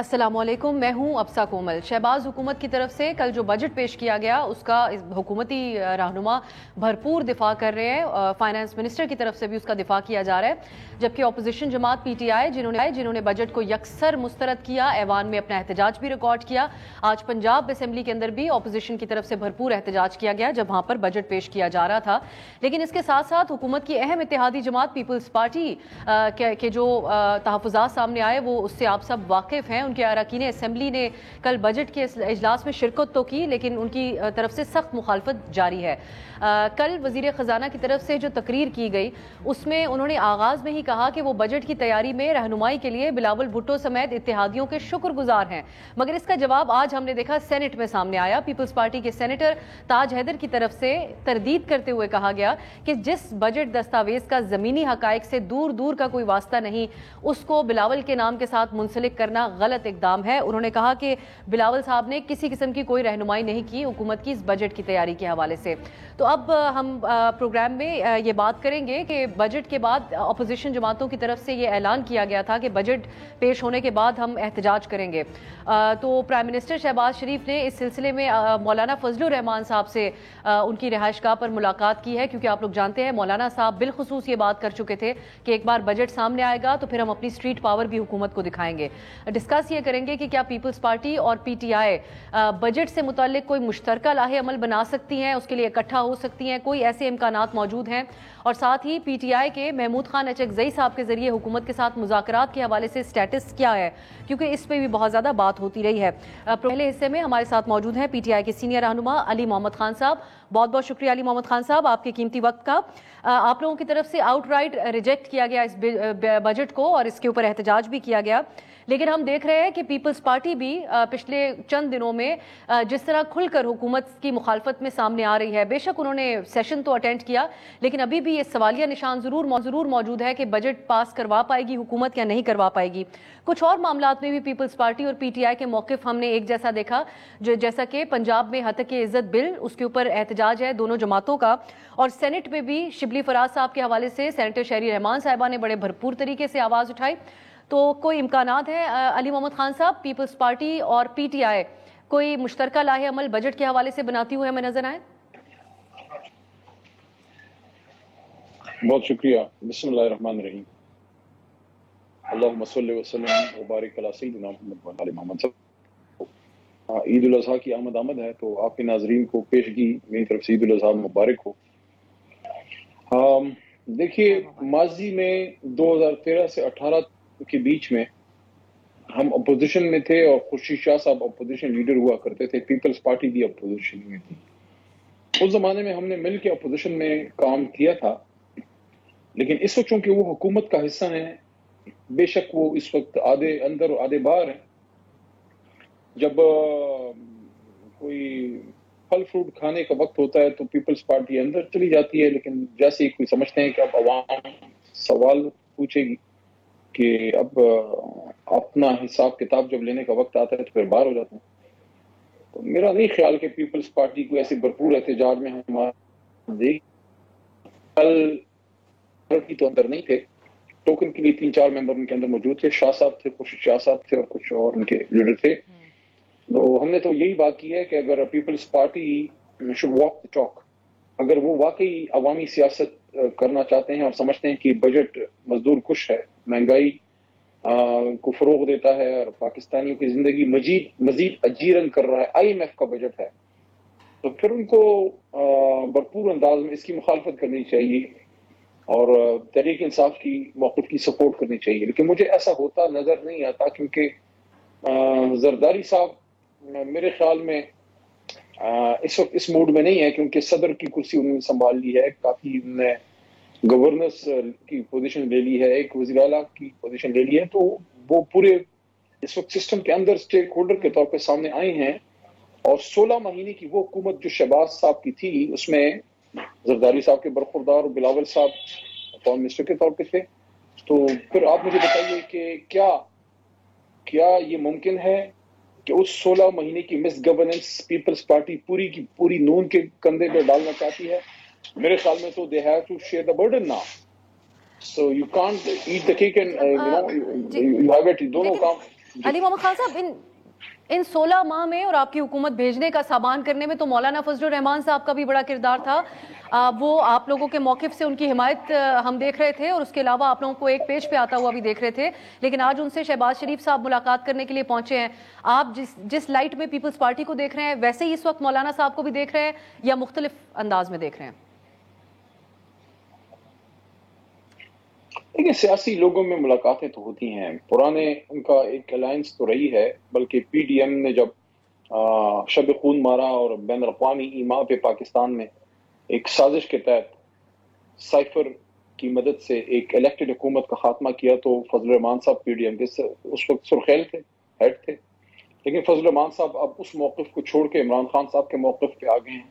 السلام علیکم، میں ہوں ابسا کومل۔ شہباز حکومت کی طرف سے کل جو بجٹ پیش کیا گیا اس کا حکومتی رہنما بھرپور دفاع کر رہے ہیں، فائنانس منسٹر کی طرف سے بھی اس کا دفاع کیا جا رہا ہے، جبکہ اپوزیشن جماعت پی ٹی آئی جنہوں نے بجٹ کو یکسر مسترد کیا، ایوان میں اپنا احتجاج بھی ریکارڈ کیا۔ آج پنجاب اسمبلی کے اندر بھی اپوزیشن کی طرف سے بھرپور احتجاج کیا گیا جب وہاں پر بجٹ پیش کیا جا رہا تھا، لیکن اس کے ساتھ ساتھ حکومت کی اہم اتحادی جماعت پیپلز پارٹی کے جو تحفظات سامنے آئے وہ اس سے آپ سب واقف ہیں۔ ان کے اراکین اسمبلی نے کل بجٹ کے اجلاس میں شرکت تو کی، لیکن ان کی طرف سے سخت مخالفت جاری ہے۔ کل وزیر خزانہ کی طرف سے جو تقریر کی گئی اس میں انہوں نے آغاز میں ہی کہا کہ وہ بجٹ کی تیاری میں رہنمائی کے لیے بلاول بھٹو سمیت اتحادیوں کے شکر گزار ہیں، مگر اس کا جواب آج ہم نے دیکھا سینٹ میں سامنے آیا۔ پیپلز پارٹی کے سینیٹر تاج حیدر کی طرف سے تردید کرتے ہوئے کہا گیا کہ جس بجٹ دستاویز کا زمینی حقائق سے دور دور کا کوئی واسطہ نہیں، اس کو بلاول کے نام کے ساتھ منسلک کرنا غلط اقدام ہے۔ انہوں نے کہا کہ بلاول صاحب نے کسی قسم کی کوئی رہنمائی نہیں کی حکومت کی اس بجٹ کی تیاری کے حوالے سے۔ تو اب ہم پروگرام میں یہ بات کریں گے کہ بجٹ کے بعد اپوزیشن جماعتوں کی طرف سے یہ اعلان کیا گیا تھا کہ بجٹ پیش ہونے کے بعد ہم احتجاج کریں گے، تو پرائم منسٹر شہباز شریف نے اس سلسلے میں مولانا فضل الرحمان صاحب سے ان کی رہائش گاہ پر ملاقات کی ہے، کیونکہ آپ لوگ جانتے ہیں مولانا صاحب بالخصوص یہ بات کر چکے تھے کہ ایک بار بجٹ سامنے آئے گا تو پھر ہم اپنی اسٹریٹ پاور بھی حکومت کو دکھائیں گے۔ ڈسکس یہ کریں گے کہ کیا پیپلز پارٹی اور پی ٹی آئی بجٹ سے متعلق کوئی مشترکہ لاہ عمل بنا سکتی ہیں، اس کے لیے اکٹھا ہو سکتی ہیں، کوئی ایسے امکانات موجود ہیں، اور ساتھ ہی پی ٹی آئی کے محمود خان اچکزئی صاحب کے ذریعے حکومت کے ساتھ مذاکرات کے حوالے سے سٹیٹس کیا ہے، کیونکہ اس پہ بھی بہت زیادہ بات ہوتی رہی ہے۔ پہلے حصے میں ہمارے ساتھ موجود ہیں پی ٹی آئی کے سینئر رہنما علی محمد خان صاحب۔ بہت بہت شکریہ علی محمد خان صاحب آپ کے قیمتی وقت کا۔ آپ لوگوں کی طرف سے آؤٹ رائٹ ریجیکٹ کیا گیا اس بجٹ کو اور اس کے اوپر احتجاج بھی کیا گیا، لیکن ہم دیکھ رہے ہیں کہ پیپلز پارٹی بھی پچھلے چند دنوں میں جس طرح کھل کر حکومت کی مخالفت میں سامنے آ رہی ہے، بے شک انہوں نے سیشن تو اٹینڈ کیا لیکن ابھی بھی یہ سوالیہ نشان ضرور موجود ہے کہ بجٹ پاس کروا پائے گی حکومت یا نہیں کروا پائے گی۔ کچھ اور معاملات میں بھی پیپلز پارٹی اور پی ٹی آئی کے موقف ہم نے ایک جیسا دیکھا، جیسا کہ پنجاب میں ہتک عزت بل، اس کے اوپر احتجاج ہے دونوں جماعتوں کا، اور سینٹ میں بھی شبلی فراز صاحب کے حوالے سے سینیٹر شہری رحمان صاحبہ نے بڑے بھرپور طریقے سے آواز اٹھائی۔ تو کوئی امکانات ہے علی محمد خان صاحب پیپلز پارٹی اور پی ٹی آئی کوئی مشترکہ لاہ عمل بجٹ کے حوالے سے بناتی ہوئے ہمیں نظر آئے؟ بہت شکریہ۔ بسم اللہ الرحمن الرحیم، اللہم صلی وسلم وبارک علی سیدنا محمد وعلی آل محمد۔ عید الاضحیٰ کی آمد ہے تو آپ کے ناظرین کو پیشگی میری طرف سے عید الاضحیٰ مبارک ہو۔ دیکھیے، ماضی میں 2013 سے 18 کے بیچ میں ہم اپوزیشن میں تھے اور خورشید شاہ صاحب اپوزیشن لیڈر ہوا کرتے تھے، پیپلز پارٹی بھی اپوزیشن میں تھی۔ اس زمانے میں ہم نے مل کے اپوزیشن میں کام کیا تھا، لیکن اس وقت چونکہ وہ حکومت کا حصہ ہیں، بے شک وہ اس وقت آدھے اندر اور آدھے باہر ہیں۔ جب کوئی پھل فروٹ کھانے کا وقت ہوتا ہے تو پیپلز پارٹی اندر چلی جاتی ہے، لیکن جیسے ہی کوئی سمجھتے ہیں کہ اب عوام سوال پوچھے گی کہ اب اپنا حساب کتاب جب لینے کا وقت آتا ہے تو پھر باہر ہو جاتے ہیں۔ تو میرا نہیں خیال کہ پیپلز پارٹی کو ایسے بھرپور احتجاج میں ہمارے کی تو اندر نہیں تھے، ٹوکن کے لیے 3-4 ممبر ان کے اندر موجود تھے، شاہ صاحب تھے، خورشید شاہ صاحب تھے اور کچھ اور ان کے لیڈر تھے۔ تو ہم نے تو یہی بات کی ہے کہ اگر Peoples Party should walk the talk, اگر وہ واقعی عوامی سیاست کرنا چاہتے ہیں اور سمجھتے ہیں کہ بجٹ مزدور کش ہے، مہنگائی کو فروغ دیتا ہے اور پاکستانیوں کی زندگی مزید اجیرن کر رہا ہے، IMF کا بجٹ ہے، تو پھر ان کو بھرپور انداز میں اس کی مخالفت کرنی چاہیے اور تحریک انصاف کی موقف کی سپورٹ کرنی چاہیے۔ لیکن مجھے ایسا ہوتا نظر نہیں آتا، کیونکہ زرداری صاحب میرے خیال میں اس وقت اس موڈ میں نہیں ہے، کیونکہ صدر کی کرسی انہوں نے سنبھال لی ہے، کافی انہوں نے گورننس کی پوزیشن لے لی ہے، ایک وزیر اعلیٰ کی پوزیشن لے لی ہے، تو وہ پورے اس وقت سسٹم کے اندر سٹیک ہولڈر کے طور پہ سامنے آئے ہیں۔ اور 16 مہینے کی وہ حکومت جو شہباز صاحب کی تھی، اس میں زرداری صاحب کے برخوردار اور بلاول صاحب فارم منسٹر کے طور پہ تھے۔ تو پھر آپ مجھے بتائیے کہ کیا یہ ممکن ہے کہ اس 16 مہینے کی مس گورننس پیپلز پارٹی پوری کی پوری نون کے کندھے پہ ڈالنا چاہتی ہے؟ میرے خیال میں تو they have to share the burden now. So you can't eat the cake and you have it دونوں کام۔ علی محمد خان صاحب ان 16 ماہ میں اور آپ کی حکومت بھیجنے کا سامان کرنے میں تو مولانا فضل الرحمان صاحب کا بھی بڑا کردار تھا. وہ آپ لوگوں کے موقف سے ان کی حمایت ہم دیکھ رہے تھے اور اس کے علاوہ آپ لوگوں کو ایک پیج پہ آتا ہوا بھی دیکھ رہے تھے, لیکن آج ان سے شہباز شریف صاحب ملاقات کرنے کے لیے پہنچے ہیں. آپ جس لائٹ میں پیپلز پارٹی کو دیکھ رہے ہیں ویسے ہی اس وقت مولانا صاحب کو بھی دیکھ رہے ہیں یا مختلف انداز میں دیکھ رہے ہیں؟ دیکھیں, سیاسی لوگوں میں ملاقاتیں تو ہوتی ہیں, پرانے ان کا ایک الائنس تو رہی ہے, بلکہ پی ڈی ایم نے جب شب خون مارا اور بین الاقوامی ایما پہ پاکستان میں ایک سازش کے تحت سائفر کی مدد سے ایک الیکٹڈ حکومت کا خاتمہ کیا, تو فضل الرحمان صاحب پی ڈی ایم کے اس وقت سرخیل تھے, ہیڈ تھے, لیکن فضل الرحمان صاحب اب اس موقف کو چھوڑ کے عمران خان صاحب کے موقف پہ آ گئے ہیں.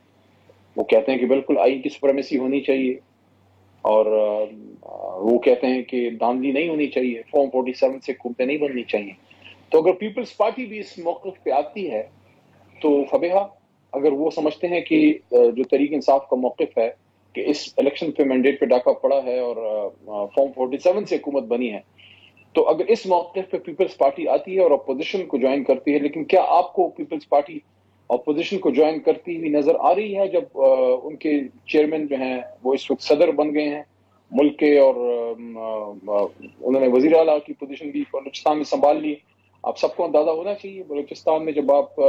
وہ کہتے ہیں کہ بالکل آئین کی سپریمیسی ہونی چاہیے, اور وہ کہتے ہیں کہ دھاندلی نہیں ہونی چاہیے, فارم 47 سے حکومتیں نہیں بننی چاہیے. تو اگر پیپلز پارٹی بھی اس موقف پہ آتی ہے تو فبیہا, اگر وہ سمجھتے ہیں کہ جو تحریک انصاف کا موقف ہے کہ اس الیکشن پہ مینڈیٹ پہ ڈاکہ پڑا ہے اور فارم 47 سے حکومت بنی ہے, تو اگر اس موقف پہ پیپلز پارٹی آتی ہے اور اپوزیشن کو جوائن کرتی ہے, لیکن کیا آپ کو پیپلز پارٹی اپوزیشن کو جوائن کرتی ہوئی نظر آ رہی ہے جب ان کے چیئرمین جو ہیں وہ اس وقت صدر بن گئے ہیں ملک کے, اور انہوں نے وزیر اعلیٰ کی پوزیشن بھی بلوچستان میں سنبھال لی. آپ سب کو اندازہ ہونا چاہیے بلوچستان میں جب آپ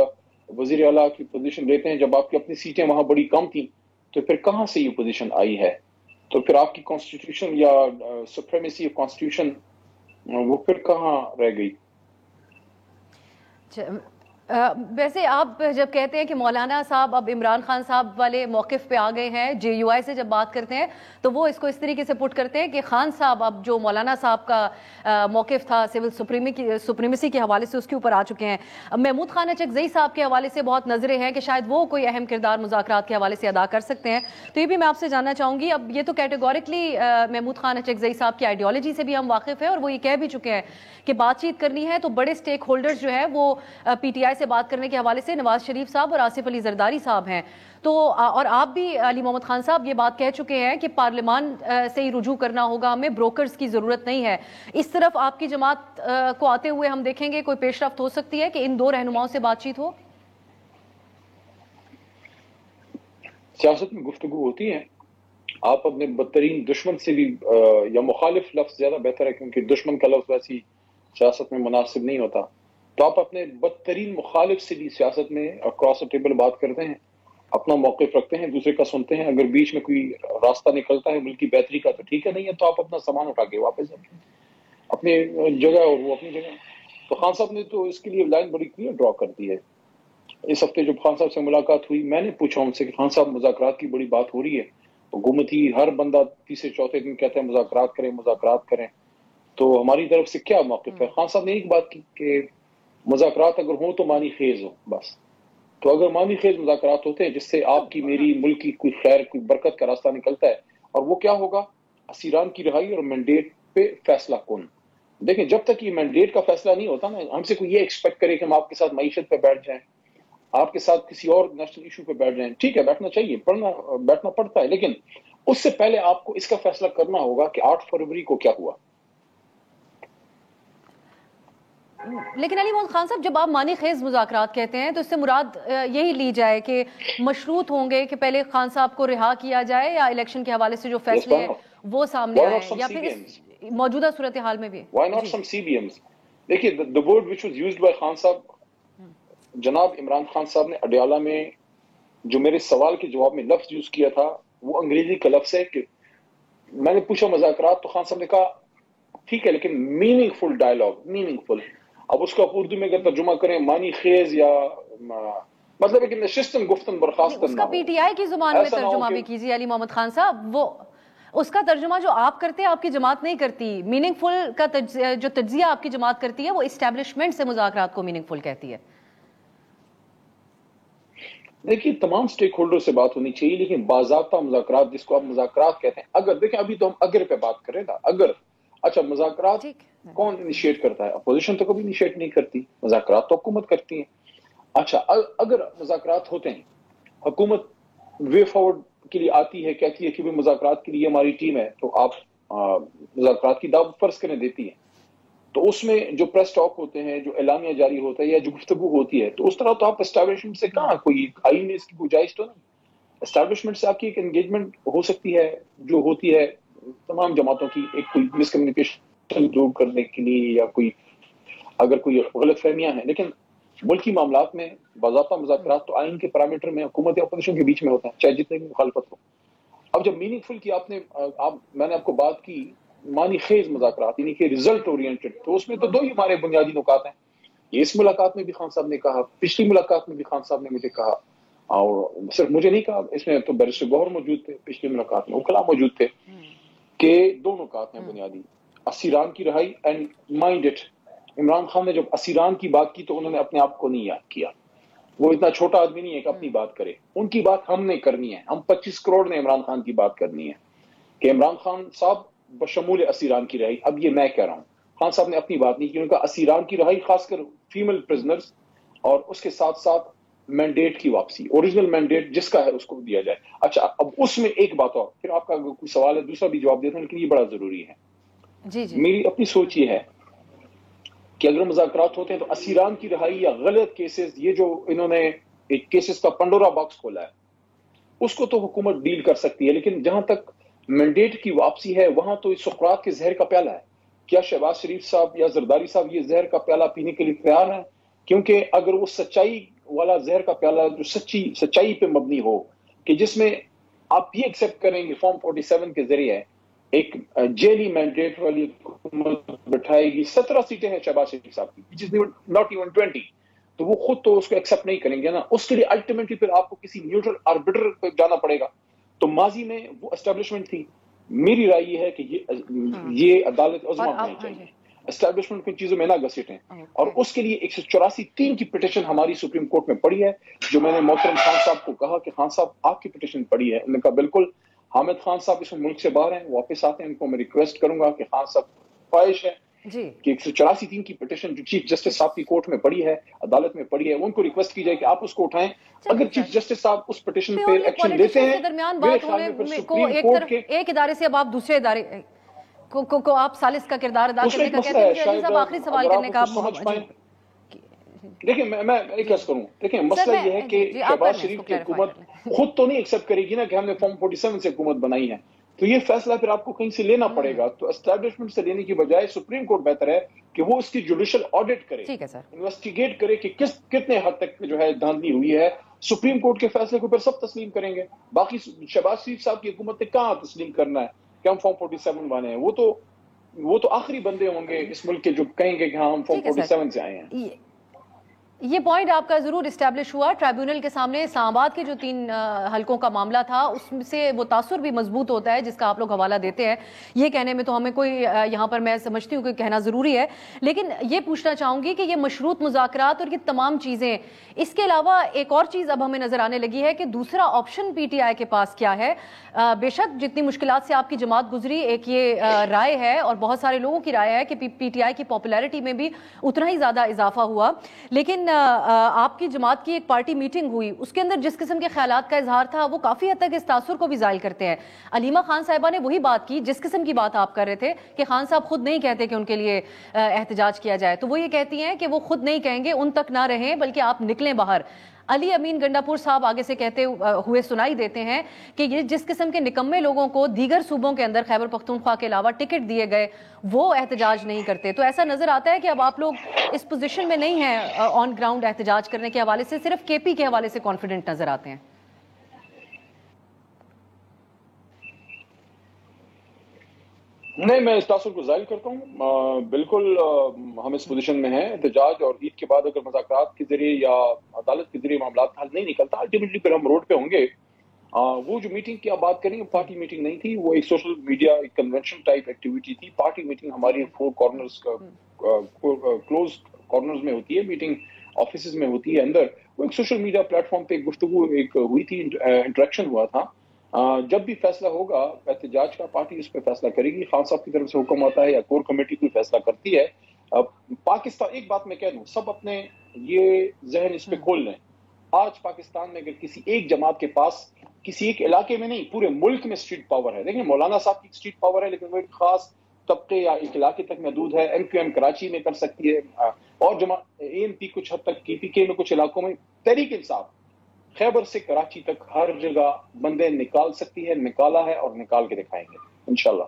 وزیر اعلیٰ کی پوزیشن لیتے ہیں, جب آپ کی اپنی سیٹیں وہاں بڑی کم تھیں, تو پھر کہاں سے یہ پوزیشن آئی ہے؟ تو پھر آپ کی کانسٹیٹیوشن یا سپریمیسی آف کانسٹیٹیوشن وہ پھر کہاں رہ گئی؟ ویسے آپ جب کہتے ہیں کہ مولانا صاحب اب عمران خان صاحب والے موقف پہ آ گئے ہیں, جے یو آئی سے جب بات کرتے ہیں تو وہ اس کو اس طریقے سے پٹ کرتے ہیں کہ خان صاحب اب جو مولانا صاحب کا موقف تھا سول سپریمیسی کے حوالے سے اس کے اوپر آ چکے ہیں. محمود خان اچکزئی صاحب کے حوالے سے بہت نظریں ہیں کہ شاید وہ کوئی اہم کردار مذاکرات کے حوالے سے ادا کر سکتے ہیں, تو یہ بھی میں آپ سے جاننا چاہوں گی. اب یہ تو کیٹیگورکلی محمود خان اچکزئی صاحب کی آئیڈیالوجی سے بھی ہم واقف ہیں اور وہ یہ کہہ بھی چکے ہیں کہ بات چیت کرنی ہے تو بڑے سٹیک ہولڈرز جو ہیں وہ پی ٹی آئی سے بات کرنے کے حوالے سے نواز شریف صاحب اور آصف علی زرداری صاحب ہیں. تو اور آپ بھی علی محمد خان صاحب یہ بات کہہ چکے ہیں کہ پارلیمان سے ہی رجوع کرنا ہوگا, ہمیں بروکرز کی ضرورت نہیں ہے. اس طرف آپ کی جماعت کو آتے ہوئے ہم دیکھیں گے کوئی پیش رفت ہو سکتی ہے کہ ان دو رہنماؤں سے بات چیت ہو؟ سیاست میں گفتگو ہوتی ہے, آپ اپنے بدترین دشمن سے بھی, یا مخالف لفظ زیادہ بہتر ہے کیونکہ دشمن کا لفظ ویسی سیاست میں مناسب نہیں ہوتا, تو آپ اپنے بدترین مخالف سے بھی سیاست میں اکراس ٹیبل بات کرتے ہیں, اپنا موقف رکھتے ہیں, دوسرے کا سنتے ہیں. اگر بیچ میں کوئی راستہ نکلتا ہے ملک کی بہتری کا تو ٹھیک ہے, نہیں ہے تو آپ اپنا سامان اٹھا کے واپس جاتے ہیں اپنی جگہ اور وہ اپنی جگہ. تو خان صاحب نے تو اس کے لیے لائن بڑی کلیئر ڈرا کر دی ہے. اس ہفتے جب خان صاحب سے ملاقات ہوئی, میں نے پوچھا ان سے کہ خان صاحب مذاکرات کی بڑی بات ہو رہی ہے, حکومتی ہر بندہ تیسرے چوتھے دن کہتے ہیں مذاکرات کریں, تو ہماری طرف سے کیا موقف ہے؟ خان صاحب نے ایک بات کی کہ مذاکرات اگر ہوں تو معنی خیز ہو بس. تو اگر معنی خیز مذاکرات ہوتے ہیں جس سے آپ کی میری ملک کی کوئی خیر کوئی برکت کا راستہ نکلتا ہے, اور وہ کیا ہوگا؟ اسیران کی رہائی اور مینڈیٹ پہ فیصلہ کن. دیکھیں, جب تک یہ مینڈیٹ کا فیصلہ نہیں ہوتا نا, ہم سے کوئی یہ ایکسپیکٹ کرے کہ ہم آپ کے ساتھ معیشت پہ بیٹھ جائیں, آپ کے ساتھ کسی اور نیشنل ایشو پہ بیٹھ جائیں, ٹھیک ہے بیٹھنا چاہیے, بیٹھنا پڑتا ہے, لیکن اس سے پہلے آپ کو اس کا فیصلہ کرنا ہوگا کہ 8 فروری کو کیا ہوا. لیکن علی محمد خان صاحب, جب آپ معنی خیز مذاکرات کہتے ہیں تو اس سے مراد یہی لی جائے کہ مشروط ہوں گے کہ پہلے خان صاحب کو رہا کیا جائے, یا الیکشن کے حوالے سے جو فیصلے ہیں وہ سامنے آئے, یا پھر اس موجودہ صورتحال میں بھی Why not some CBMs? دیکھیے, the word which was used by Khan صاحب, جناب عمران خان صاحب نے اڈیالہ میں جو میرے سوال کے جواب میں لفظ یوز کیا تھا وہ انگریزی کا لفظ ہے. کہ میں نے پوچھا مذاکرات, تو خان صاحب نے کہا ٹھیک ہے لیکن میننگ فل ڈائلاگ, میننگ فل. اب اس کو آپ اردو میں اگر ترجمہ کریں معنی خیز, یا مطلب ہے کہ نشستن گفتن برخاستن, اس کا پی ٹی آئی کی زبان میں ترجمہ بھی کیجیے علی محمد خان صاحب. وہ اس کا ترجمہ جو آپ کرتے ہیں آپ کی جماعت نہیں کرتی. میننگ فل کا جو تجزیہ آپ کی جماعت کرتی ہے وہ اسٹیبلشمنٹ سے مذاکرات کو میننگ فل کہتی ہے. دیکھیے, تمام سٹیک ہولڈر سے بات ہونی چاہیے, لیکن باضابطہ مذاکرات جس کو آپ مذاکرات کہتے ہیں, اگر دیکھیں ابھی تو ہم اگر پہ بات کریں نا, اگر اچھا مذاکرات کون انیشیٹ کرتا ہے؟ اپوزیشن تو کبھی انیشیٹ نہیں کرتی, مذاکرات تو حکومت کرتی ہے. اچھا اگر مذاکرات ہوتے ہیں, حکومت وے فارورڈ کے لیے آتی ہے, کہتی ہے کہ مذاکرات کے لیے ہماری ٹیم ہے, تو آپ مذاکرات کی دعوت فرض کریں دیتی ہے. تو اس میں جو پریس ٹاک ہوتے ہیں, جو اعلامیہ جاری ہوتا ہے یا جو گفتگو ہوتی ہے, تو اس طرح تو آپ اسٹیبلشمنٹ سے کہاں کوئی آئین میں اس کی گنجائش تو نہیں. اسٹیبلشمنٹ سے آپ کی ایک انگیجمنٹ ہو سکتی ہے جو ہوتی ہے تمام جماعتوں کی, ایک کوئی مس کمیونیکیشن دور کرنے کے لیے یا کوئی اگر کوئی غلط فہمیاں ہیں, لیکن ملکی معاملات میں باضابطہ مذاکرات تو آئین کے پیرامیٹر میں حکومت یا اپوزیشن کے بیچ میں ہوتا ہے, چاہے جتنے بھی مخالفت ہو. اب جب میننگ فل کی میں نے آپ کو بات کی معنی خیز مذاکرات یعنی کہ ریزلٹ اورینٹڈ, تو اس میں تو 2 ہی ہمارے بنیادی نکات ہیں. یہ اس ملاقات میں بھی خان صاحب نے کہا, پچھلی ملاقات میں بھی خان صاحب نے مجھے کہا, اور صرف مجھے نہیں کہا, اس میں تو بیرسٹر گوہر موجود تھے, پچھلی ملاقات میں وکلاء موجود تھے, کہ 2 نکات ہیں بنیادی, اسیران کی رہائی and mind it. Imran Khan نے جب اسیران کی بات کی تو انہوں نے اپنے آپ کو نہیں یاد کیا. وہ اتنا چھوٹا آدمی نہیں ہے کہ اپنی بات کرے, ان کی بات ہم نے کرنی ہے. ہم 25 کروڑ نے عمران خان کی بات کرنی ہے کہ عمران خان صاحب بشمول اسیران کی رہائی. اب یہ میں کہہ رہا ہوں, خان صاحب نے اپنی بات نہیں کی, ان کا اسیران کی رہائی خاص کر فیمل پرزنرز, اور اس کے ساتھ ساتھ مینڈیٹ کی واپسی, اوریجنل مینڈیٹ جس کا ہے اس کو دیا جائے. اچھا, اب اس میں ایک بات اور, پھر آپ کا کوئی سوال ہے دوسرا بھی جواب دیتا ہوں, لیکن یہ بڑا ضروری ہے. جی جی میری اپنی سوچ یہ ہے کہ اگر مذاکرات ہوتے ہیں تو اسیران کی رہائی یا غلط کیسز, یہ جو انہوں نے ایک کیسز کا پنڈورا باکس کھولا ہے, اس کو تو حکومت ڈیل کر سکتی ہے, لیکن جہاں تک مینڈیٹ کی واپسی ہے وہاں تو سقراط کے زہر کا پیالہ ہے. کیا شہباز شریف صاحب یا زرداری صاحب یہ زہر کا پیالہ پینے کے لیے تیار ہیں؟ کیونکہ اگر وہ سچائی والا زہر کا پیالہ جو سچائی پہ مبنی ہو, کہ جس میں آپ یہ ایکسپٹ کریں گے فارم 47 کے ذریعے ایک جیلی مینڈیٹ والی حکومت بٹھائے گی, 17 سیٹیں ہیں شہباز شریف صاحب کی, which is not even 20, تو وہ خود تو اس کو ایکسپٹ نہیں کریں گے نا. اس کے لیے الٹیمیٹلی پھر آپ کو کسی نیوٹرل آربیٹر پہ جانا پڑے گا. تو ماضی میں وہ اسٹیبلشمنٹ تھی. میری رائے یہ ہے کہ یہ عدالت عظمیٰ ہونی چاہیے, اسٹیبلشمنٹ کن چیزوں میں نہ گھسیٹیں, اور اس کے لیے 184(3) کی پٹیشن ہماری سپریم کورٹ میں پڑی ہے, جو میں نے محترم خان صاحب کو کہا کہ خان صاحب آپ کی پٹیشن پڑی ہے. انہوں نے کہا بالکل, حامد خان صاحب اس میں ملک سے باہر ہیں, واپس آتے ہیں, ان کو میں ریکویسٹ کروں گا کہ خان صاحب خواہش ہے کہ 184(3) کی پٹیشن جو چیف جسٹس صاحب کی کورٹ میں پڑی ہے, عدالت میں پڑی ہے, ان کو ریکویسٹ کی جائے کہ آپ اس کو اٹھائیں. اگر چیف جسٹس صاحب اس پٹیشن پہ ایکشن لیتے ہیں, درمیان بات ہونے کو ایک ادارے سے اب آپ دوسرے ادارے کو آپ ثالث کا کردار ادا کرنے کا کہتے ہیں. عزیز صاحب آخری سوال کرنے کا دیکھیں میں ایک عرض کروں, دیکھیں مسئلہ یہ ہے کہ شہباز شریف کی حکومت خود تو نہیں ایکسپٹ کرے گی نا کہ ہم نے فارم 47 سے حکومت بنائی ہے, تو یہ فیصلہ پھر آپ کو کہیں سے لینا پڑے گا. تو اسٹیبلشمنٹ سے لینے کی بجائے سپریم کورٹ بہتر ہے کہ وہ اس کی جوڈیشل آڈٹ کرے, انویسٹیگیٹ کرے کہ کتنے حد تک جو ہے دھاندلی ہوئی ہے. سپریم کورٹ کے فیصلے کو پھر سب تسلیم کریں گے. باقی شہباز شریف صاحب کی حکومت نے کہاں تسلیم کرنا ہے کہ ہم فارم 47 بنے ہیں. وہ تو آخری بندے ہوں گے اس ملک کے جو کہیں گے کہ ہاں ہم فارم 47 سے آئے ہیں. یہ پوائنٹ آپ کا ضرور اسٹیبلش ہوا. ٹرائیبیونل کے سامنے اسلام آباد کے جو 3 حلقوں کا معاملہ تھا, اس سے وہ تاثر بھی مضبوط ہوتا ہے جس کا آپ لوگ حوالہ دیتے ہیں. یہ کہنے میں تو ہمیں کوئی یہاں پر میں سمجھتی ہوں کہ کہنا ضروری ہے, لیکن یہ پوچھنا چاہوں گی کہ یہ مشروط مذاکرات اور یہ تمام چیزیں, اس کے علاوہ ایک اور چیز اب ہمیں نظر آنے لگی ہے کہ دوسرا آپشن پی ٹی آئی کے پاس کیا ہے. بے شک جتنی مشکلات سے آپ کی جماعت گزری, ایک یہ رائے ہے اور بہت سارے لوگوں کی رائے ہے کہ پی ٹی آئی کی پاپولیرٹی میں بھی اتنا ہی زیادہ اضافہ ہوا, لیکن آپ کی جماعت کی ایک پارٹی میٹنگ ہوئی, اس کے اندر جس قسم کے خیالات کا اظہار تھا وہ کافی حد تک اس تاثر کو بھی زائل کرتے ہیں. علیمہ خان صاحبہ نے وہی بات کی جس قسم کی بات آپ کر رہے تھے کہ خان صاحب خود نہیں کہتے کہ ان کے لیے احتجاج کیا جائے, تو وہ یہ کہتی ہیں کہ وہ خود نہیں کہیں گے, ان تک نہ رہیں بلکہ آپ نکلیں باہر. علی امین گنڈاپور صاحب آگے سے کہتے ہوئے سنائی دیتے ہیں کہ یہ جس قسم کے نکمے لوگوں کو دیگر صوبوں کے اندر خیبر پختونخوا کے علاوہ ٹکٹ دیے گئے وہ احتجاج نہیں کرتے. تو ایسا نظر آتا ہے کہ اب آپ لوگ اس پوزیشن میں نہیں ہیں آن گراؤنڈ احتجاج کرنے کے حوالے سے, صرف کے پی کے حوالے سے کانفیڈنٹ نظر آتے ہیں. نہیں, میں اس تاثر کو ظاہر کرتا ہوں. بالکل ہم اس پوزیشن میں ہیں. احتجاج اور عید کے بعد اگر مذاکرات کے ذریعے یا عدالت کے ذریعے معاملات حل نہیں نکلتا, الٹیمیٹلی پھر ہم روڈ پہ ہوں گے. وہ جو میٹنگ کی آپ بات کریں گے پارٹی میٹنگ نہیں تھی, وہ ایک سوشل میڈیا ایک کنونشن ٹائپ ایکٹیویٹی تھی. پارٹی میٹنگ ہماری 4 کارنرز کلوز کارنرز میں ہوتی ہے, میٹنگ آفیسز میں ہوتی ہے اندر. وہ ایک سوشل میڈیا پلیٹ فارم پہ ایک گفتگو ایک ہوئی تھی, انٹریکشن ہوا تھا. جب بھی فیصلہ ہوگا احتجاج کا, پارٹی اس پہ فیصلہ کرے گی. خان صاحب کی طرف سے حکم آتا ہے یا کور کمیٹی کوئی فیصلہ کرتی ہے. پاکستان, ایک بات میں کہہ دوں, سب اپنے یہ ذہن اس پہ کھول لیں. آج پاکستان میں اگر کسی ایک جماعت کے پاس کسی ایک علاقے میں نہیں پورے ملک میں اسٹریٹ پاور ہے, دیکھیں مولانا صاحب کی اسٹریٹ پاور ہے, لیکن وہ ایک خاص طبقے یا ایک علاقے تک محدود ہے. MQM کراچی میں کر سکتی ہے اور ANP کچھ حد تک PPK میں کچھ علاقوں میں. تحریک انصاف خیبر سے کراچی تک ہر جگہ بندے نکال سکتی ہے, نکالا ہے اور نکال کے دکھائیں گے انشاءاللہ.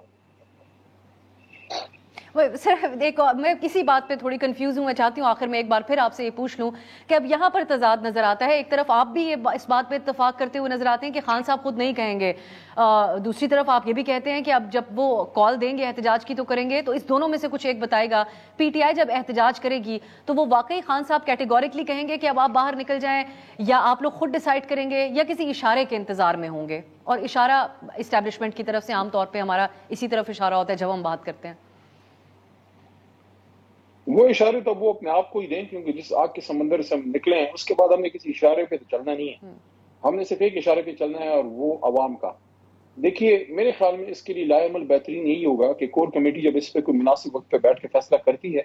سر میں کسی بات پہ تھوڑی کنفیوز ہوں, میں چاہتی ہوں آخر میں ایک بار پھر آپ سے یہ پوچھ لوں کہ اب یہاں پر تضاد نظر آتا ہے. ایک طرف آپ بھی اس بات پہ اتفاق کرتے ہوئے نظر آتے ہیں کہ خان صاحب خود نہیں کہیں گے, دوسری طرف آپ یہ بھی کہتے ہیں کہ اب جب وہ کال دیں گے احتجاج کی تو کریں گے. تو اس دونوں میں سے کچھ ایک بتائے گا, PTI جب احتجاج کرے گی تو وہ واقعی خان صاحب کیٹیگوریکلی کہیں گے کہ اب آپ باہر نکل جائیں, یا آپ لوگ خود ڈیسائیڈ کریں گے, یا کسی اشارے کے انتظار میں ہوں گے؟ اور اشارہ اسٹیبلشمنٹ کی طرف سے عام طور پہ ہمارا اسی طرف اشارہ ہوتا ہے جب ہم بات کرتے ہیں. وہ اشارے تو وہ اپنے آپ کو ہی دیں, کیونکہ جس آگ کے سمندر سے ہم نکلے ہیں اس کے بعد ہم نے کسی اشارے پہ تو چلنا نہیں ہے. ہم نے صرف ایک اشارے پہ چلنا ہے اور وہ عوام کا. دیکھیے میرے خیال میں اس کے لیے لائے عمل بہترین یہی ہوگا کہ کور کمیٹی جب اس پہ کوئی مناسب وقت پہ بیٹھ کے فیصلہ کرتی ہے,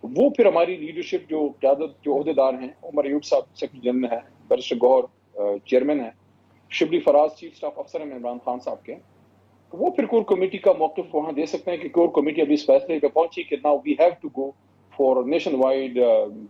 وہ پھر ہماری لیڈرشپ جو قیادت جو عہدیدار ہیں, عمر ایوب صاحب سیکرٹری جنرل ہیں, بیرسٹر گوہر چیئرمین ہیں, شبلی فراز چیف اسٹاف افسر ہیں عمران خان صاحب کے, وہ پھر کور کمیٹی کا موقف وہاں دے سکتے ہیں کہ کور کمیٹی ابھی اس فیصلے پہ پہنچی کہ now we have to go for nationwide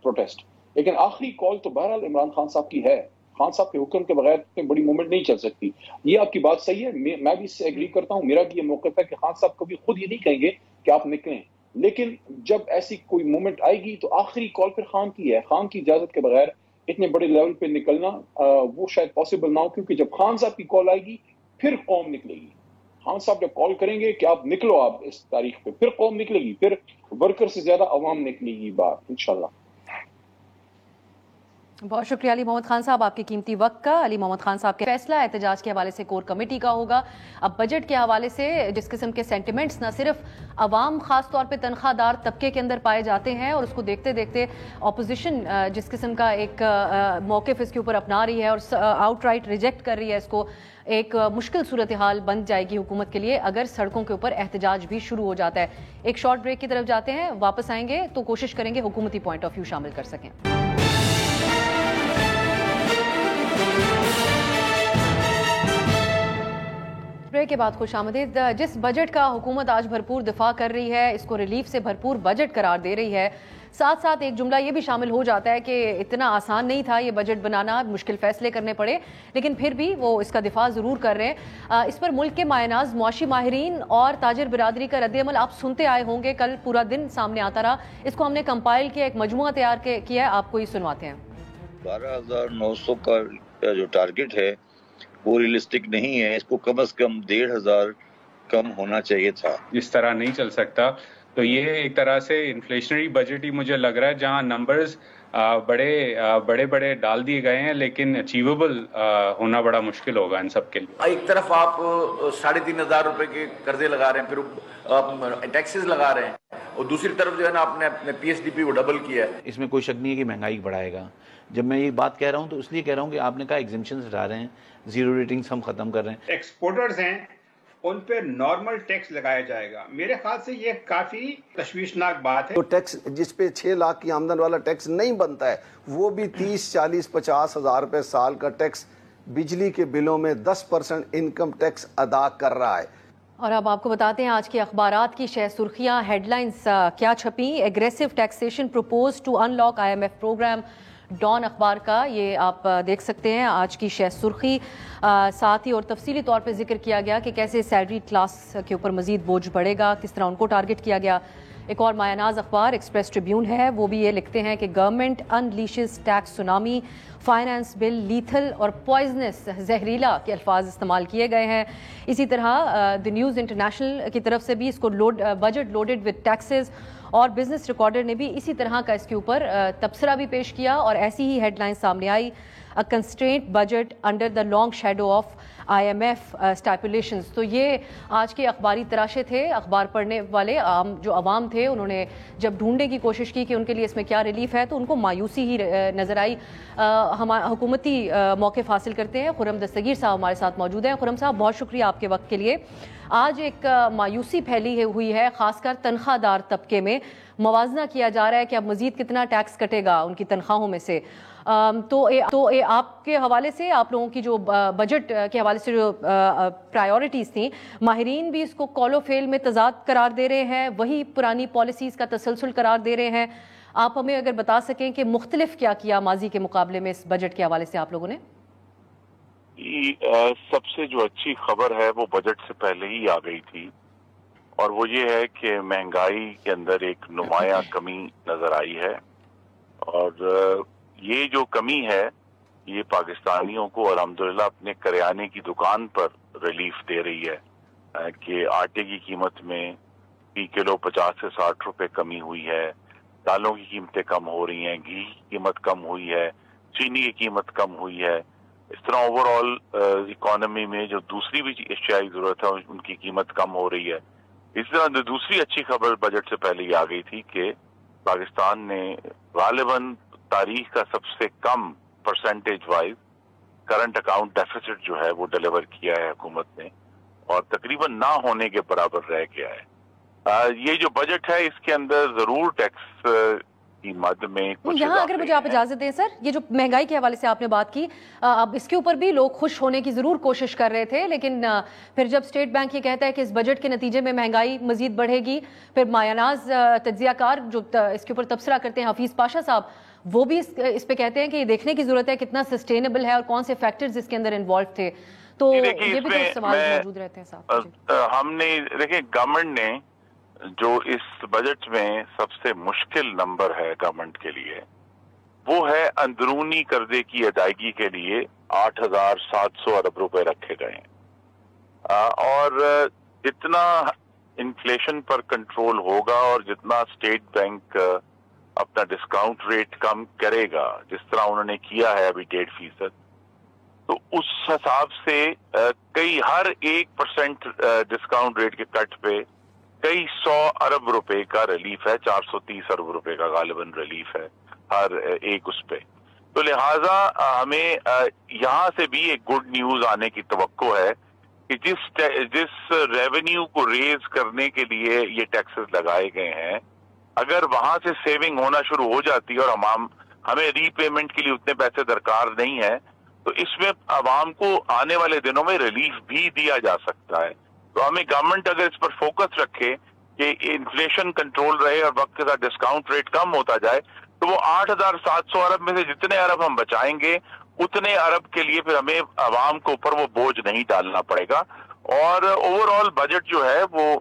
protest. لیکن آخری کال تو بہرحال عمران خان صاحب کی ہے. خان صاحب کے حکم کے بغیر اتنی بڑی موومنٹ نہیں چل سکتی. یہ آپ کی بات صحیح ہے, میں بھی اس سے ایگری کرتا ہوں. میرا بھی یہ موقف ہے کہ خان صاحب کبھی خود یہ نہیں کہیں گے کہ آپ نکلیں, لیکن جب ایسی کوئی موومنٹ آئے گی تو آخری کال پھر خان کی ہے. خان کی اجازت کے بغیر اتنے بڑے لیول پہ نکلنا وہ شاید پاسبل نہ ہو, کیونکہ جب خان صاحب کی کال آئے گی پھر قوم نکلے گی. خان صاحب جب کال کریں گے کہ آپ نکلو آپ اس تاریخ پہ, پھر قوم نکلے گی, پھر ورکر سے زیادہ عوام نکلے گی بات انشاءاللہ. بہت شکریہ علی محمد خان صاحب آپ کے قیمتی وقت کا. علی محمد خان صاحب کے فیصلہ احتجاج کے حوالے سے کور کمیٹی کا ہوگا. اب بجٹ کے حوالے سے جس قسم کے سینٹیمنٹس نہ صرف عوام خاص طور پہ تنخواہ دار طبقے کے اندر پائے جاتے ہیں, اور اس کو دیکھتے دیکھتے اپوزیشن جس قسم کا ایک موقف اس کے اوپر اپنا رہی ہے اور آؤٹ رائٹ ریجیکٹ کر رہی ہے اس کو, ایک مشکل صورتحال بن جائے گی حکومت کے لیے اگر سڑکوں کے اوپر احتجاج بھی شروع ہو جاتا ہے. ایک شارٹ بریک کی طرف جاتے ہیں, واپس آئیں گے تو کوشش کریں گے حکومتی پوائنٹ آف ویو شامل کر سکیں. بریک کے بعد خوش آمدید. جس بجٹ کا حکومت آج بھرپور دفاع کر رہی ہے, اس کو ریلیف سے بھرپور بجٹ قرار دے رہی ہے, ساتھ ساتھ ایک جملہ یہ بھی شامل ہو جاتا ہے کہ اتنا آسان نہیں تھا یہ بجٹ بنانا, مشکل فیصلے کرنے پڑے, لیکن پھر بھی وہ اس کا دفاع ضرور کر رہے ہیں. اس پر ملک کے مایہ ناز معاشی ماہرین اور تاجر برادری کا رد عمل آپ سنتے آئے ہوں گے, کل پورا دن سامنے آتا رہا. اس کو ہم نے کمپائل کیا, ایک مجموعہ تیار کیا ہے, آپ کو یہ سنواتے ہیں. 12,900 کا جو ٹارگٹ ہے وہ ریئلسٹک نہیں ہے, اس کو کم از کم 1,500 کم ہونا چاہیے تھا. اس طرح نہیں چل سکتا. تو یہ ایک طرح سے انفلیشنری بجٹ ہی مجھے لگ رہا ہے, جہاں نمبرز بڑے ڈال دیے گئے ہیں لیکن اچیویبل ہونا بڑا مشکل ہوگا ان سب کے لیے. ایک طرف آپ 3,500 روپے کے قرضے لگا رہے ہیں, پھر آپ ٹیکسز لگا رہے ہیں, اور دوسری طرف جو ہے نا آپ نے اپنے PSDP وہ ڈبل کیا ہے. اس میں کوئی شک نہیں ہے کہ مہنگائی بڑھائے گا. جب میں یہ بات کہہ رہا ہوں تو اس لیے کہہ رہا ہوں کہ آپ نے کہا ایگزمپشنز ہٹا رہے ہیں, زیرو ریٹنگز ہم ختم کر رہے ہیں. ایکسپورٹرز ہیں ان پہ نارمل ٹیکس لگایا جائے گا. میرے خیال سے یہ کافی تشویشناک بات ہے. تو ٹیکس جس پہ 6 لاکھ کی آمدن والا ٹیکس نہیں بنتا ہے, وہ بھی 30, 40, 50 ہزار روپے سال کا ٹیکس بجلی کے بلوں میں 10% انکم ٹیکس ادا کر رہا ہے. اور اب آپ کو بتاتے ہیں آج کے اخبارات کی شہ سرخیاں, ہیڈ لائنز کیا چھپیں. Aggressive taxation propose to unlock IMF program, Dawn اخبار کا یہ آپ دیکھ سکتے ہیں آج کی شہ سرخی. ساتھ ہی اور تفصیلی طور پہ ذکر کیا گیا کہ کیسے سیلری کلاس کے اوپر مزید بوجھ بڑھے گا, کس طرح ان کو ٹارگٹ کیا گیا. ایک اور مایہ ناز اخبار ایکسپریس ٹریبیون ہے, وہ بھی یہ لکھتے ہیں کہ government انلیشز tax tsunami, finance bill lethal اور پوائزنس, زہریلا کے الفاظ استعمال کیے گئے ہیں. اسی طرح دی نیوز انٹرنیشنل کی طرف سے بھی اس کو بجٹ لوڈڈ وتھ ٹیکسز, اور بزنس ریکارڈر نے بھی اسی طرح کا اس کے اوپر تبصرہ بھی پیش کیا, اور ایسی ہی ہیڈ لائن سامنے آئی, a constraint budget under the long shadow of IMF stipulations. تو یہ آج کے اخباری تراشے تھے. اخبار پڑھنے والے جو عوام تھے انہوں نے جب ڈھونڈنے کی کوشش کی کہ ان کے لیے اس میں کیا ریلیف ہے تو ان کو مایوسی ہی نظر آئی. ہم حکومتی موقف حاصل کرتے ہیں. خرم دستگیر صاحب ہمارے ساتھ موجود ہیں. خرم صاحب بہت شکریہ آپ کے وقت کے لیے. آج ایک مایوسی پھیلی ہوئی ہے خاص کر تنخواہ دار طبقے میں. موازنہ کیا جا رہا ہے کہ اب مزید کتنا ٹیکس کٹے گا ان کی تنخواہوں میں سے. تو آپ کے حوالے سے آپ لوگوں کی جو بجٹ کے حوالے سے جو پرائیورٹیز تھیں، ماہرین بھی اس کو کال و فیل میں تضاد قرار دے رہے ہیں، وہی پرانی پالیسیز کا تسلسل قرار دے رہے ہیں. آپ ہمیں اگر بتا سکیں کہ مختلف کیا کیا ماضی کے مقابلے میں اس بجٹ کے حوالے سے آپ لوگوں نے؟ سب سے جو اچھی خبر ہے وہ بجٹ سے پہلے ہی آ گئی تھی، اور وہ یہ ہے کہ مہنگائی کے اندر ایک نمایاں کمی نظر آئی ہے. اور یہ جو کمی ہے یہ پاکستانیوں کو الحمدللہ اپنے کریانے کی دکان پر ریلیف دے رہی ہے کہ آٹے کی قیمت میں فی کلو 50 سے 60 روپے کمی ہوئی ہے، دالوں کی قیمتیں کم ہو رہی ہیں، گھی کی قیمت کم ہوئی ہے، چینی کی قیمت کم ہوئی ہے. اس طرح اوور آل اکانومی میں جو دوسری بھی اشیائی ضرورت ہے ان کی قیمت کم ہو رہی ہے. اس طرح دوسری اچھی خبر بجٹ سے پہلے ہی آ گئی تھی کہ پاکستان نے غالباً تاریخ کا سب سے کم percentage wise current account deficit جو ہے وہ ڈیلیور کیا ہے حکومت نے، اور تقریباً نہ ہونے کے برابر رہ گیا ہے. یہ جو بجٹ ہے اس کے اندر ضرور ٹیکس کی مد میں یہاں اگر مجھے آپ اجازت دیں سر، یہ جو مہنگائی کے حوالے سے آپ نے بات کی، اب اس کے اوپر بھی لوگ خوش ہونے کی ضرور کوشش کر رہے تھے، لیکن پھر جب اسٹیٹ بینک یہ کہتا ہے کہ اس بجٹ کے نتیجے میں مہنگائی مزید بڑھے گی، پھر مایاناز تجزیہ کار جو اس کے اوپر تبصرہ کرتے ہیں حفیظ پاشا صاحب، وہ بھی اس پہ کہتے ہیں کہ یہ دیکھنے کی ضرورت ہے کتنا سسٹینیبل ہے اور کون سے فیکٹرز اس کے اندر انوالو تھے. تو یہ بھی تو سوال موجود رہتے ہیں صاحب. ہم نے دیکھیں گورنمنٹ نے جو اس بجٹ میں سب سے مشکل نمبر ہے گورنمنٹ کے لیے وہ ہے اندرونی قرضے کی ادائیگی کے لیے 8,700 ارب روپے رکھے گئے ہیں. اور جتنا انفلیشن پر کنٹرول ہوگا اور جتنا اسٹیٹ بینک اپنا ڈسکاؤنٹ ریٹ کم کرے گا، جس طرح انہوں نے کیا ہے ابھی 1.5%، تو اس حساب سے ہر 1% ڈسکاؤنٹ ریٹ کے کٹ پہ کئی 100 ارب روپے کا ریلیف ہے، 430 ارب روپے کا غالباً ریلیف ہے ہر ایک اس پہ. تو لہٰذا ہمیں یہاں سے بھی ایک گڈ نیوز آنے کی توقع ہے کہ جس ریونیو کو ریز کرنے کے لیے یہ ٹیکسز لگائے گئے ہیں، اگر وہاں سے سیونگ ہونا شروع ہو جاتی ہے اور ہمیں ری پیمنٹ کے لیے اتنے پیسے درکار نہیں ہے، تو اس میں عوام کو آنے والے دنوں میں ریلیف بھی دیا جا سکتا ہے. تو ہمیں گورنمنٹ اگر اس پر فوکس رکھے کہ انفلیشن کنٹرول رہے اور وقت کے ساتھ ڈسکاؤنٹ ریٹ کم ہوتا جائے، تو وہ 8,700 ارب میں سے جتنے ارب ہم بچائیں گے اتنے ارب کے لیے پھر ہمیں عوام کو اوپر وہ بوجھ نہیں ڈالنا پڑے گا. اور اوور آل بجٹ جو ہے وہ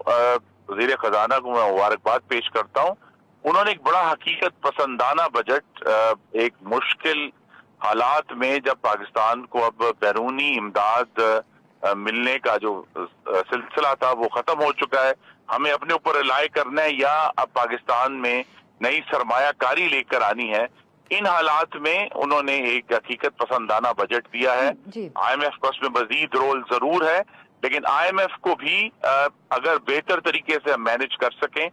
وزیر خزانہ کو میں مبارکباد پیش کرتا ہوں. انہوں نے ایک بڑا حقیقت پسندانہ بجٹ ایک مشکل حالات میں، جب پاکستان کو اب بیرونی امداد ملنے کا جو سلسلہ تھا وہ ختم ہو چکا ہے، ہمیں اپنے اوپر ریلائی کرنا ہے یا اب پاکستان میں نئی سرمایہ کاری لے کر آنی ہے، ان حالات میں انہوں نے ایک حقیقت پسندانہ بجٹ دیا ہے. آئی ایم ایف کا اس میں مزید رول ضرور ہے، لیکن آئی ایم ایف کو بھی اگر بہتر طریقے سے ہم مینج کر سکیں.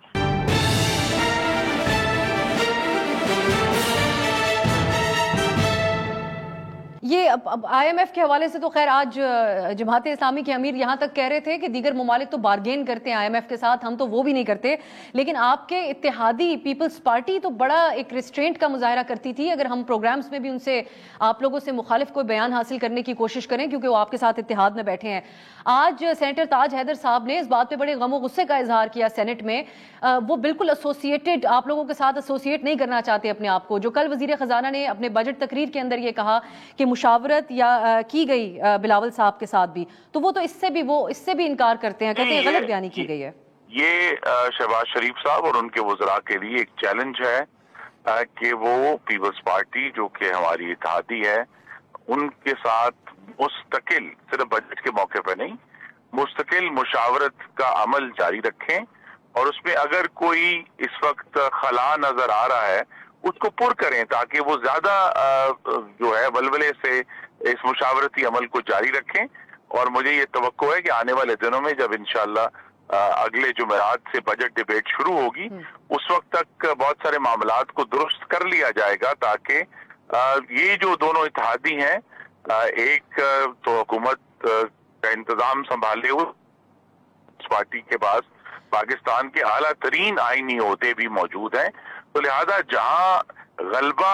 یہ اب آئی ایم ایف کے حوالے سے تو خیر آج جماعت اسلامی کے امیر یہاں تک کہہ رہے تھے کہ دیگر ممالک تو بارگین کرتے ہیں آئی ایم ایف کے ساتھ، ہم تو وہ بھی نہیں کرتے. لیکن آپ کے اتحادی پیپلز پارٹی تو بڑا ایک ریسٹرینٹ کا مظاہرہ کرتی تھی. اگر ہم پروگرامز میں بھی ان سے آپ لوگوں سے مخالف کوئی بیان حاصل کرنے کی کوشش کریں کیونکہ وہ آپ کے ساتھ اتحاد میں بیٹھے ہیں. آج سینیٹر تاج حیدر صاحب نے اس بات پہ بڑے غم و غصے کا اظہار کیا سینٹ میں. وہ بالکل ایسوسیٹڈ آپ لوگوں کے ساتھ ایسوسیٹ نہیں کرنا چاہتے اپنے آپ کو. جو کل وزیر خزانہ نے اپنے بجٹ تقریر کے اندر یہ کہا کہ مشاورت یا کی گئی بلاول صاحب کے ساتھ بھی، تو وہ تو اس سے بھی انکار کرتے ہیں، کہتے ہیں غلط بیانی کی گئی ہے. یہ شہباز شریف صاحب اور ان کے وزراء کے لیے ایک چیلنج ہے کہ وہ پیپلز پارٹی جو کہ ہماری اتحادی ہے ان کے ساتھ مستقل، صرف بجٹ کے موقع پہ نہیں، مستقل مشاورت کا عمل جاری رکھیں، اور اس میں اگر کوئی اس وقت خلا نظر آ رہا ہے اس کو پر کریں تاکہ وہ زیادہ جو ہے ولولے سے اس مشاورتی عمل کو جاری رکھیں. اور مجھے یہ توقع ہے کہ آنے والے دنوں میں جب انشاءاللہ اگلے جمعرات سے بجٹ ڈیبیٹ شروع ہوگی اس وقت تک بہت سارے معاملات کو درست کر لیا جائے گا، تاکہ یہ جو دونوں اتحادی ہیں، ایک تو حکومت کا انتظام سنبھالے ہوئے اس پارٹی کے پاس پاکستان کے اعلیٰ ترین آئینی عہدے بھی موجود ہیں، تو لہذا جہاں غلبہ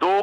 2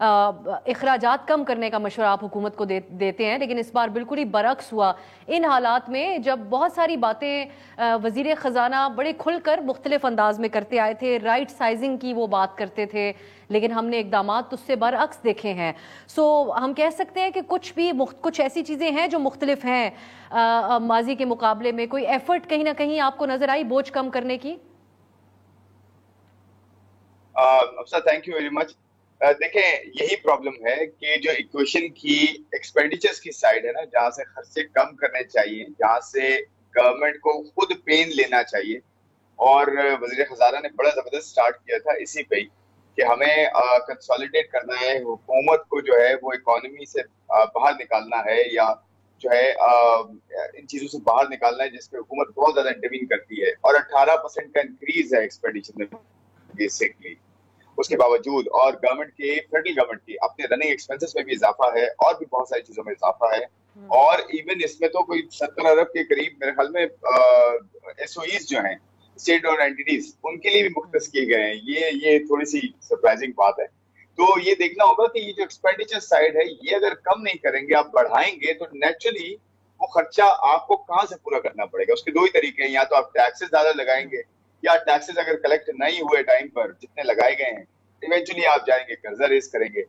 اخراجات کم کرنے کا مشورہ آپ حکومت کو دیتے ہیں، لیکن اس بار بالکل ہی برعکس ہوا۔ ان حالات میں جب بہت ساری باتیں وزیر خزانہ بڑے کھل کر مختلف انداز میں کرتے آئے تھے، رائٹ سائزنگ کی وہ بات کرتے تھے، لیکن ہم نے اقدامات اس سے برعکس دیکھے ہیں۔ ہم کہہ سکتے ہیں کہ کچھ ایسی چیزیں ہیں جو مختلف ہیں ماضی کے مقابلے میں۔ کوئی ایفرٹ کہیں نہ کہیں آپ کو نظر آئی بوجھ کم کرنے کی؟ افسر تھینک یو ویری مچ۔ دیکھیں یہی پرابلم ہے کہ جو ایکویشن کی ایکسپینڈیچرز کی سائڈ ہے نا، جہاں سے خرچے کم کرنے چاہیے، جہاں سے گورنمنٹ کو خود پین لینا چاہیے، اور وزیر خزانہ نے بڑا زبردست سٹارٹ کیا تھا اسی پہ کہ ہمیں کنسالیڈیٹ کرنا ہے، حکومت کو جو ہے وہ اکانومی سے باہر نکالنا ہے، یا جو ہے ان چیزوں سے باہر نکالنا ہے جس پہ حکومت بہت زیادہ انٹروین کرتی ہے، اور 18% کا انکریز ہے ایکسپینڈیچر میں بیسکلی اس کے باوجود، اور گورنمنٹ کے فیڈرل گورنمنٹ کی اپنے رننگ ایکسپینسز میں بھی اضافہ ہے، اور بھی بہت ساری چیزوں میں اضافہ ہے، اور ایون اس میں تو کوئی 70 ارب کے قریب میرے خیال میں ایس او ایز جو ہیں اسٹیٹ اور اینٹیز ان کے لیے بھی مختص کیے گئے ہیں۔ یہ تھوڑی سی سرپرائزنگ بات ہے۔ تو یہ دیکھنا ہوگا کہ یہ جو ایکسپینڈیچر سائڈ ہے یہ اگر کم نہیں کریں گے، آپ بڑھائیں گے، تو نیچرلی وہ خرچہ آپ کو کہاں سے پورا کرنا پڑے گا۔ اس کے دو ہی طریقے ہیں، یا تو آپ ٹیکسز زیادہ لگائیں گے، یا ٹیکسز اگر کلیکٹ نہیں ہوئے ٹائم پر جتنے لگائے گئے ہیں، ایونچولی آپ جائیں گے قرضہ ریز کریں گے۔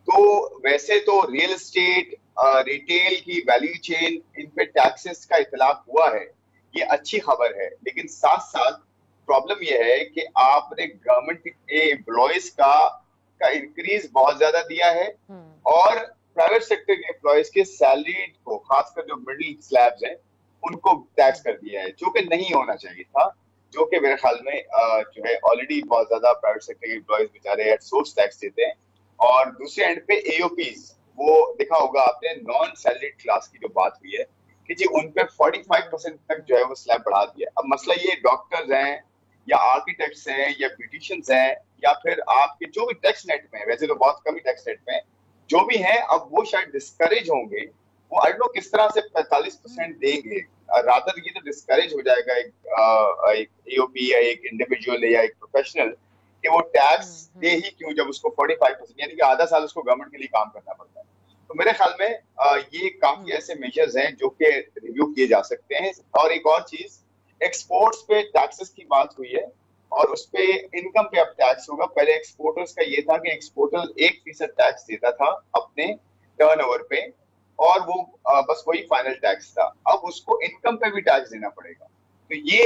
تو ویسے تو ریئل اسٹیٹ، ریٹیل کی ویلیو چین، ان پہ ٹیکسز کا اطلاق ہوا ہے، یہ اچھی خبر ہے، لیکن ساتھ ساتھ پرابلم یہ ہے کہ آپ نے گورنمنٹ امپلائیز کا انکریز بہت زیادہ دیا ہے، اور پرائیویٹ سیکٹر کے امپلائیز کے سیلری کو، خاص کر جو مڈل سلیبز ہیں، ان کو ٹیکس کر دیا ہے، جو کہ نہیں ہونا چاہیے تھا، جو کہ میرے خیال میں جو ہے آلریڈی بہت زیادہ پرائیویٹ سیکٹر کے امپلائیز بیچارے ایٹ سورس ٹیکس دیتے ہیں۔ اور دوسرے اینڈ پہ اے او پیز، وہ دیکھا ہوگا آپ نے، نان سیلریڈ کلاس کی جو بات ہوئی ہے کہ جی ان پہ 45% تک جو ہے وہ سلیب بڑھا دیا۔ اب مسئلہ یہ ڈاکٹرز ہیں، یا آرکیٹیکٹس ہیں، یا بیوٹیشینز ہیں، یا پھر آپ کے جو بھی ٹیکس نیٹ میں، ویسے تو بہت کم ہی ٹیکس نیٹ میں جو بھی ہیں، اب وہ شاید ڈسکریج ہوں گے۔ وہ آئی ڈونٹ نو کس طرح سے 45% دیں گے، رادر یہ تو ڈسکریج ہو جائے گا ایک اے او پی یا ایک انڈیویجول یا ایک پروفیشنل کہ وہ ٹیکس دے ہی کیوں جب اس کو 45%، یعنی کہ آدھا سال اس کو گورنمنٹ کے لیے کام کرنا پڑتا ہے۔ تو میرے خیال میں یہ کافی ایسے میجرز ہیں جو کہ ریویو کیے جا سکتے ہیں۔ اور ایک اور چیز، ایکسپورٹس پہ ٹیکسز کی بات ہوئی ہے، اور اس پہ انکم پہ اب ٹیکس ہوگا۔ پہلے ایکسپورٹرز کا یہ تھا کہ ایکسپورٹر 1% ٹیکس دیتا تھا اپنے ٹرن اوور پہ، اور وہ بس وہی فائنل ٹیکس تھا۔ اب اس کو انکم پہ بھی ٹیکس دینا پڑے گا۔ تو یہ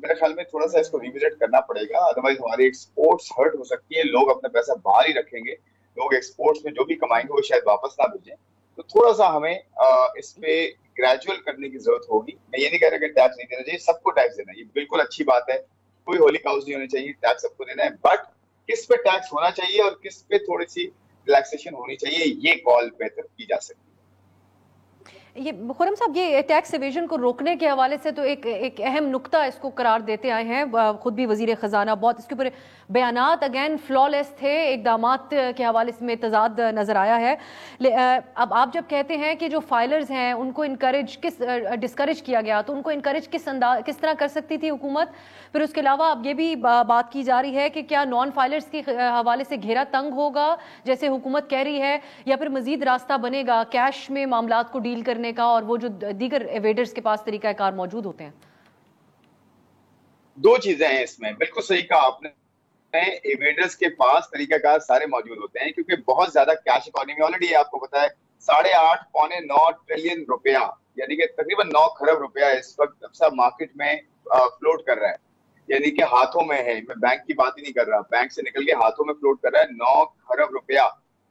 میرے خیال میں تھوڑا سا اس کو ریوزٹ کرنا پڑے گا، ادروائز ہماری ایکسپورٹس ہرٹ ہو سکتی ہے، لوگ اپنا پیسہ باہر ہی رکھیں گے، لوگ ایکسپورٹس میں جو بھی کمائیں گے وہ شاید واپس نہ بھیجیں۔ تو تھوڑا سا ہمیں اس پہ گریجول کرنے کی ضرورت ہوگی۔ میں یہ نہیں کہہ رہا کہ ٹیکس نہیں دینا چاہیے، سب کو ٹیکس دینا ہے، یہ بالکل اچھی بات ہے، کوئی ہولی کاؤز نہیں ہونے چاہیے، ٹیکس سب کو دینا ہے، بٹ کس پہ ٹیکس ہونا چاہیے اور کس پہ تھوڑی سی ریلیکسیشن ہونی چاہیے، یہ کال بہتر کی جا سکتی ہے۔ یہ خرم صاحب، یہ ٹیکس ایویژن کو روکنے کے حوالے سے تو ایک اہم نقطہ اس کو قرار دیتے آئے ہیں، خود بھی وزیر خزانہ بہت اس کے اوپر بیانات اگین فلالیس تھے، اقدامات کے حوالے سے میں تضاد نظر آیا ہے۔ اب آپ جب کہتے ہیں کہ جو فائلرز ہیں ان کو ڈسکریج کیا گیا، تو ان کو انکریج کس طرح کر سکتی تھی حکومت؟ پھر اس کے علاوہ اب یہ بھی بات کی جا رہی ہے کہ کیا نان فائلرز کے حوالے سے گھیرا تنگ ہوگا جیسے حکومت کہہ رہی ہے، یا پھر مزید راستہ بنے گا کیش میں معاملات کو ڈیل کرنے کا، اور وہ جو دیگر ایویڈرز کے پاس طریقہ کار موجود ہوتے ہیں؟ دو چیزیں ہیں اس میں، بالکل صحیح کہا آپ نے، ایویڈرز کے پاس طریقہ کار سارے موجود ہوتے ہیں، کیونکہ بہت زیادہ کیش اکانومی آلریڈی آپ کو پتا ہے 8.5 پونے 9 ٹریلین روپیہ، یعنی کہ تقریباً 9 کھرب روپیہ اس وقت مارکیٹ میں فلوٹ کر رہا ہے، یعنی کہ ہاتھوں میں ہے، میں بینک کی بات ہی نہیں کر رہا، بینک سے نکل کے ہاتھوں میں فلوٹ کر رہا ہے 9 کھرب روپیہ،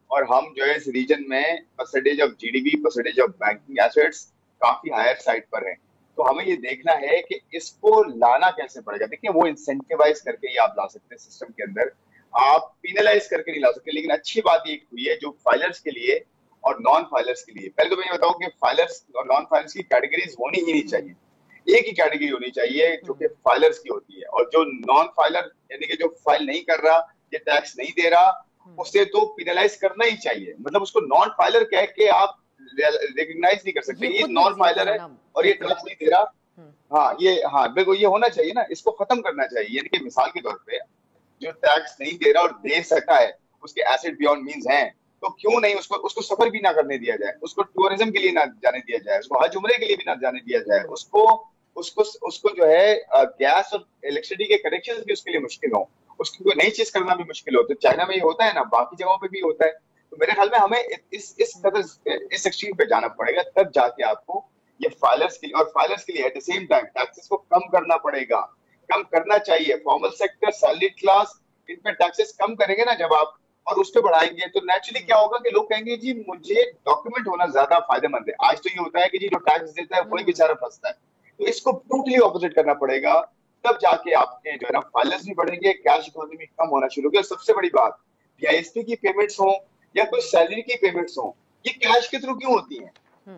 اور ہم جو ہے اس ریجن میں percentage of G D P, percentage of banking assets کافی ہائر سائڈ پر ہیں۔ تو ہمیں یہ دیکھنا ہے کہ اس کو لانا کیسے پڑے گا۔ دیکھیں وہ انسینٹیوائز کر کے ہی آپ لا سکتے ہیں سسٹم کے اندر، آپ پینلائز کر کے نہیں لا سکتے۔ لیکن اچھی بات یہ ہوئی ہے جو فائلرز کے لیے اور نان فائلرز کے لیے، پہلے تو میں یہ بتاؤں کہ فائلرز اور نان فائلرز کی کیٹیگریز ہونی ہی نہیں چاہیے، ایک ہی کیٹیگری ہونی چاہیے جو کہ فائلرز کی ہوتی ہے، اور جو نان فائلر یعنی کہ جو فائل نہیں کر رہا یا ٹیکس نہیں دے رہا، اسے تو پینلائز کرنا ہی چاہیے۔ مطلب اس کو نان فائلر کہہ کے آپ ریکگنائز نہیں کر سکتے، یہ نان فائلر ہے اور یہ ٹیکس نہیں دے رہا۔ ہاں بالکل یہ ہونا چاہیے نا، اس کو ختم کرنا چاہیے، یعنی کہ مثال کے طور پہ جو ٹیکس نہیں دے رہا اور دے سکتا ہے اس کے ایسٹ بیونڈ مینز ہیں, تو کیوں نہیں اس کو سفر بھی نہ کرنے دیا جائے, اس کو ٹورزم کے لیے نہ جانے دیا جائے, اس کو حج عمرے کے لیے بھی نہ جانے دیا جائے, اس کو جو ہے گیس اور الیکٹریسٹی کے کنیکشن بھی اس کے لیے مشکل ہوں, اس کو کوئی نئی چیز کرنا بھی مشکل ہو. تو چائنا میں یہ ہوتا ہے نا, باقی جگہوں پہ بھی ہوتا ہے. تو میرے خیال میں ہمیں اس ایکسٹریم پہ جانا پڑے گا, تب جا کے آپ کو یہ فائلرز کے لیے, اور فائلرز کے لیے at the same time taxes کو کم کرنا پڑے گا, کم کرنا چاہیے. فارمل سیکٹر, سیلری کلاس, ان پہ ٹیکسز کم کریں گے نا جب آپ, اور اس پہ بڑھائیں گے, تو نیچرلی کیا ہوگا کہ لوگ کہیں گے جی مجھے ڈاکیومنٹ ہونا زیادہ فائدہ مند ہے. آج تو یہ ہوتا ہے کہ جی جو ٹیکس دیتا ہے وہی بیچارہ پھنستا ہے. تو اس کو ٹوٹلی اپوزٹ کرنا پڑے گا, تب جا کے آپ کے جو ہے نا فائلرز بھی بڑھیں گے, کیش اکانومی کم ہونا شروع ہوگی. اور سب سے بڑی بات, PISP کی پیمنٹس ہوں یا کوئی سیلری کی پیمنٹس ہوں, یہ کیش کے تھرو کیوں ہوتی ہیں؟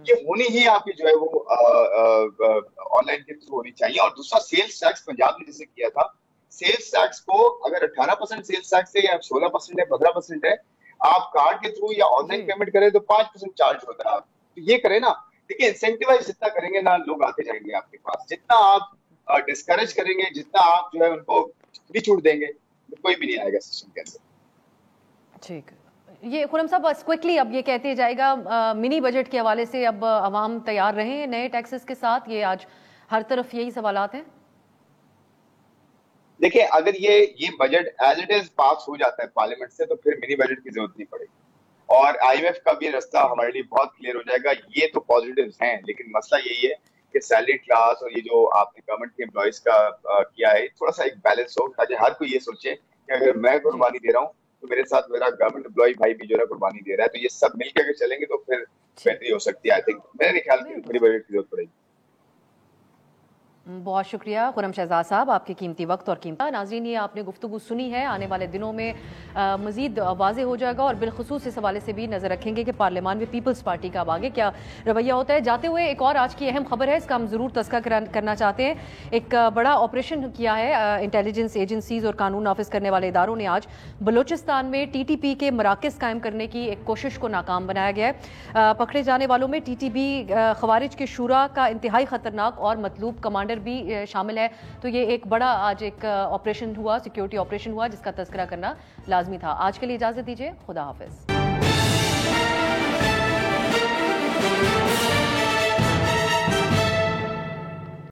یہ ہونی ہی آپ کی جو ہے وہ آن لائن کے تھرو ہونی چاہیے. اور دوسرا سیلز ٹیکس, پنجاب نے جیسے کیا تھا, سیلز ٹیکس کو اگر 18% سیلز ٹیکس ہے یا 16% ہے 15% ہے, آپ کارڈ کے تھرو یا آن لائن پیمنٹ کریں تو 5% چارج ہوتا ہے. تو یہ کریں نا, دیکھیے انسینٹیوائز جتنا کریں گے نا لوگ آتے جائیں گے آپ کے پاس, جتنا آپ ڈسکریج کریں گے, جتنا آپ جو ہے ان کو بھی چھوٹ دیں گے, کوئی بھی نہیں آئے گا سسٹم کے اندر. ٹھیک, یہ خرم صاحب بس کوئکلی اب یہ کہتے جائے گا منی بجٹ کے حوالے سے اب عوام تیار رہیں نئے ٹیکسز کے ساتھ, یہ آج ہر طرف یہی سوالات ہیں. دیکھیں اگر یہ بجٹ ایز اٹ از پاس ہو جاتا ہے پارلیمنٹ سے, تو پھر منی بجٹ کی ضرورت نہیں پڑے گی, اور IMF کا بھی راستہ ہمارے لیے بہت کلیئر ہو جائے گا. یہ تو پازیٹیوز ہیں, لیکن مسئلہ یہی ہے کہ سیلری کلاس اور یہ جو آپ نے گورنمنٹ کے امپلائیز کا کیا ہے, تھوڑا سا ایک بیلنس ہو, تاکہ ہر کوئی یہ سوچے کہ اگر میں قربانی دے رہا ہوں تو میرے ساتھ میرا گورنمنٹ امپلائی بھائی بھی جو ہے قربانی دے رہا ہے. تو یہ سب مل کے اگر چلیں گے تو پھر بہتری ہو سکتی ہے. آئی تھنک میرے خیال میں منی بجٹ کی ضرورت پڑے گی. بہت شکریہ خرم شہزاد صاحب, آپ کے قیمتی وقت اور قیمت. ناظرین, یہ آپ نے گفتگو سنی ہے, آنے والے دنوں میں مزید واضح ہو جائے گا, اور بالخصوص اس حوالے سے بھی نظر رکھیں گے کہ پارلیمان میں پیپلز پارٹی کا اب آگے کیا رویہ ہوتا ہے. جاتے ہوئے ایک اور آج کی اہم خبر ہے, اس کا ہم ضرور تذکرہ کرنا چاہتے ہیں. ایک بڑا آپریشن کیا ہے انٹیلیجنس ایجنسیز اور قانون نافذ کرنے والے اداروں نے. آج بلوچستان میں TTP کے مراکز قائم کرنے کی ایک کوشش کو ناکام بنایا گیا ہے. پکڑے جانے والوں میں TTP خوارج کے شورا کا انتہائی خطرناک اور مطلوب کمانڈر بھی شامل ہے. تو یہ ایک بڑا آج ایک آپریشن ہوا, سیکیورٹی آپریشن ہوا, جس کا تذکرہ کرنا لازمی تھا. آج کے لیے اجازت دیجیے, خدا حافظ.